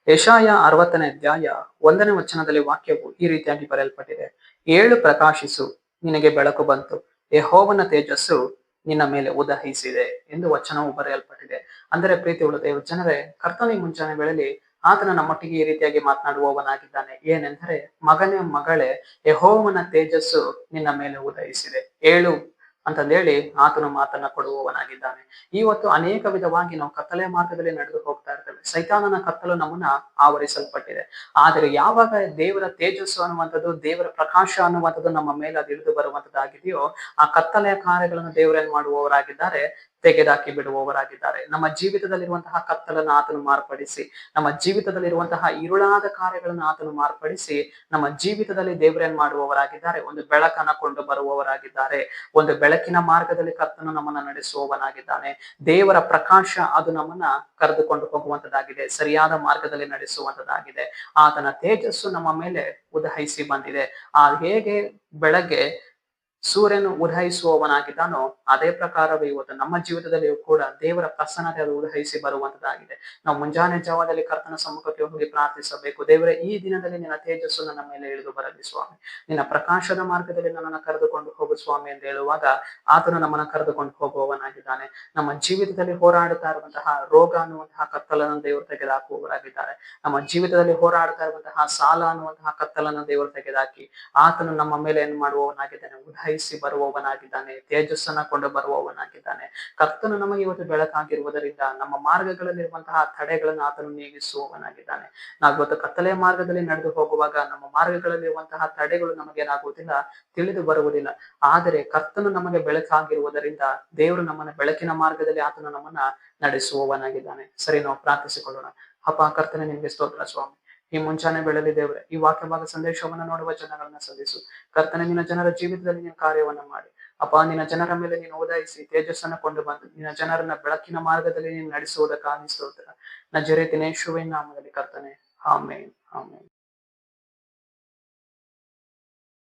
ಯೆಶಾಯ 60ನೇ ಅಧ್ಯಾಯ 1ನೇ ವಚನದಲ್ಲಿ ವಾಕ್ಯವು ಈ ರೀತಿಯಾಗಿ ಬರೆಯಲ್ಪಟ್ಟಿದೆ. ಏಳು ಪ್ರಕಾಶಿಸು, ನಿನಗೆ ಬೆಳಕು ಬಂತು, ಯೆಹೋವನ ತೇಜಸ್ಸು ನಿನ್ನ ಮೇಲೆ ಉದಯಿಸಿದೆ ಎಂದು ವಚನವು ಬರೆಯಲ್ಪಟ್ಟಿದೆ. ಅಂದರೆ ಪ್ರೀತಿಯುಳ್ಳ ದೇವ ಜನರೇ, ಕರ್ತನ ಈ ಮುಂಜಾನೆ ವೇಳೆಯಲ್ಲಿ ಆತನ ನಮ್ಮೊಟ್ಟಿಗೆ ಈ ರೀತಿಯಾಗಿ ಮಾತನಾಡುವವನಾಗಿದ್ದಾನೆ. ಏನೆಂದರೆ, ಮಗನೇ ಮಗಳೇ, ಯೆಹೋವನ ತೇಜಸ್ಸು ನಿನ್ನ ಮೇಲೆ ಉದಯಿಸಿದೆ. ಏಳು ಅಂತಂದೇಳಿ ಆತನು ಮಾತನ್ನ ಕೊಡುವವನಾಗಿದ್ದಾನೆ. ಇವತ್ತು ಅನೇಕ ವಿಧವಾಗಿ ನಾವು ಕತ್ತಲೆಯ ಮಾರ್ಗದಲ್ಲಿ ನಡೆದು ಹೋಗ್ತಾ ಇರ್ತೇವೆ. ಸೈತಾನನ ಕತ್ತಲು ನಮ್ಮನ್ನ ಆವರಿಸಲ್ಪಟ್ಟಿದೆ. ಆದರೆ ಯಾವಾಗ ದೇವರ ತೇಜಸ್ಸು ಅನ್ನುವಂಥದ್ದು, ದೇವರ ಪ್ರಕಾಶ ಅನ್ನುವಂಥದ್ದು ನಮ್ಮ ಮೇಲೆ ಅದು ಇಳಿದು ಬರುವಂತದ್ದಾಗಿದೆಯೋ, ಆ ಕತ್ತಲೆಯ ಕಾರ್ಯಗಳನ್ನು ದೇವರೇನ್ ಮಾಡುವವರಾಗಿದ್ದಾರೆ, ತೆಗೆದಾಕಿ ಬಿಡುವವರಾಗಿದ್ದಾರೆ. ನಮ್ಮ ಜೀವಿತದಲ್ಲಿರುವಂತಹ ಕತ್ತಲನ್ನು ಆತನು ಮಾರ್ಪಡಿಸಿ, ನಮ್ಮ ಜೀವಿತದಲ್ಲಿರುವಂತಹ ಇರುಳಾದ ಕಾರ್ಯಗಳನ್ನು ಆತನು ಮಾರ್ಪಡಿಸಿ, ನಮ್ಮ ಜೀವಿತದಲ್ಲಿ ದೇವರೇನ್ ಮಾಡುವವರಾಗಿದ್ದಾರೆ, ಒಂದು ಬೆಳಕನ್ನ ಕೊಂಡು ಬರುವವರಾಗಿದ್ದಾರೆ. ಒಂದು ಬೆಳಕಿನ ಮಾರ್ಗದಲ್ಲಿ ಕರ್ತನು ನಮ್ಮನ್ನ ನಡೆಸುವವನಾಗಿದ್ದಾನೆ. ದೇವರ ಪ್ರಕಾಶ ಅದು ನಮ್ಮನ್ನ ಕರೆದುಕೊಂಡು ಹೋಗುವಂತದ್ದಾಗಿದೆ, ಸರಿಯಾದ ಮಾರ್ಗದಲ್ಲಿ ನಡೆಸುವಂತದ್ದಾಗಿದೆ. ಆತನ ತೇಜಸ್ಸು ನಮ್ಮ ಮೇಲೆ ಉದಯಿಸಿ ಬಂದಿದೆ. ಹೇಗೆ ಬೆಳಗ್ಗೆ ಸೂರ್ಯನು ಉದಯಿಸುವವನಾಗಿದ್ದಾನೋ, ಅದೇ ಪ್ರಕಾರವೇ ಇವತ್ತು ನಮ್ಮ ಜೀವಿತದಲ್ಲಿಯೂ ಕೂಡ ದೇವರ ಪ್ರಸನ್ನತೆ ಅದು ಉದಯಿಸಿ ಬರುವಂತದ್ದಾಗಿದೆ. ನಾವು ಮುಂಜಾನೆ ಜಾವದಲ್ಲಿ ಕರ್ತನ ಸಮ್ಮುಖಕ್ಕೆ ಹೋಗಿ ಪ್ರಾರ್ಥಿಸಬೇಕು. ದೇವರೇ, ಈ ದಿನದಲ್ಲಿ ನಿನ್ನ ತೇಜಸ್ಸು ನನ್ನ ಮೇಲೆ ಇಳಿದು ಬರಲಿ ಸ್ವಾಮಿ, ನಿನ್ನ ಪ್ರಕಾಶದ ಮಾರ್ಗದಲ್ಲಿ ನನ್ನನ್ನು ಕರೆದುಕೊಂಡು ಹೋಗು ಸ್ವಾಮಿ ಎಂದು ಹೇಳುವಾಗ ಆತನು ನಮ್ಮನ್ನು ಕರೆದುಕೊಂಡು ಹೋಗುವವನಾಗಿದ್ದಾನೆ. ನಮ್ಮ ಜೀವಿತದಲ್ಲಿ ಹೋರಾಡುತ್ತಾ ಇರುವಂತಹ ರೋಗ ಅನ್ನುವಂತಹ ಕತ್ತಲನ್ನು ದೇವರು ತೆಗೆದುಹಾಕುವವರಾಗಿದ್ದಾರೆ. ನಮ್ಮ ಜೀವಿತದಲ್ಲಿ ಹೋರಾಡುತ್ತಾ ಇರುವಂತಹ ಸಾಲ ಅನ್ನುವಂತಹ ಕತ್ತಲನ್ನು ದೇವರು ತೆಗೆದುಹಾಕಿ ಆತನು ನಮ್ಮ ಮೇಲೆ ಏನ್ ಮಾಡುವವನಾಗಿದ್ದಾನೆ, ಉದಯಿಸಿ ಬರುವವನಾಗಿದ್ದಾನೆ, ತೇಜಸ್ಸನ್ನ ಕೊಂಡು ಬರುವವನಾಗಿದ್ದಾನೆ. ಕರ್ತನು ನಮಗೆ ಇವತ್ತು ಬೆಳಕಾಗಿರುವುದರಿಂದ ನಮ್ಮ ಮಾರ್ಗಗಳಲ್ಲಿರುವಂತಹ ತಡೆಗಳನ್ನು ಆತನು ನೀಗಿಸುವವನಾಗಿದ್ದಾನೆ. ನಾವು ಇವತ್ತು ಕತ್ತಲೆಯ ಮಾರ್ಗದಲ್ಲಿ ನಡೆದು ಹೋಗುವಾಗ ನಮ್ಮ ಮಾರ್ಗಗಳಲ್ಲಿರುವಂತಹ ತಡೆಗಳು ನಮಗೇನಾಗುವುದಿಲ್ಲ, ತಿಳಿದು ಬರುವುದಿಲ್ಲ. ಆದರೆ ಕರ್ತನು ನಮಗೆ ಬೆಳಕಾಗಿರುವುದರಿಂದ ದೇವರು ನಮ್ಮನ್ನ ಬೆಳಕಿನ ಮಾರ್ಗದಲ್ಲಿ ಆತನು ನಮ್ಮನ್ನ ನಡೆಸುವವನಾಗಿದ್ದಾನೆ. ಸರಿ, ನಾವು ಪ್ರಾರ್ಥಿಸಿಕೊಳ್ಳೋಣ. ಅಪ್ಪ ಕರ್ತನೆ, ನಿಮ್ಗೆ ಸ್ತೋತ್ರ ಸ್ವಾಮಿ. ಈ ಮುಂಚಾನೆ ಬೆಳಲಿ ದೇವರೇ, ಈ ವಾಕ್ಯ ಭಾಗ ಸಂದೇಶವನ್ನು ನೋಡುವ ಜನಗಳನ್ನ ಸಂಧಿಸು. ಕರ್ತನೆ, ನಿನ್ನ ಜನರ ಜೀವಿತದಲ್ಲಿ ನೀನು ಕಾರ್ಯವನ್ನ ಮಾಡಿ ಅಪ್ಪ, ನಿನ್ನ ಜನರ ಮೇಲೆ ನೀನು ಉದಯಿಸಿ ತೇಜಸ್ಸನ್ನು ಕೊಂಡು ಬಂದು ನಿನ್ನ ಜನರನ್ನ ಬೆಳಕಿನ ಮಾರ್ಗದಲ್ಲಿ ನೀನು ನಡೆಸುವುದಕ್ಕಾಗಿ ಸ್ತೋತ್ರ. ನಜರೇತಿನ ಯೇಸುವಿನ ನಾಮದಲ್ಲಿ ಕರ್ತನೆ, ಆಮೆನ್.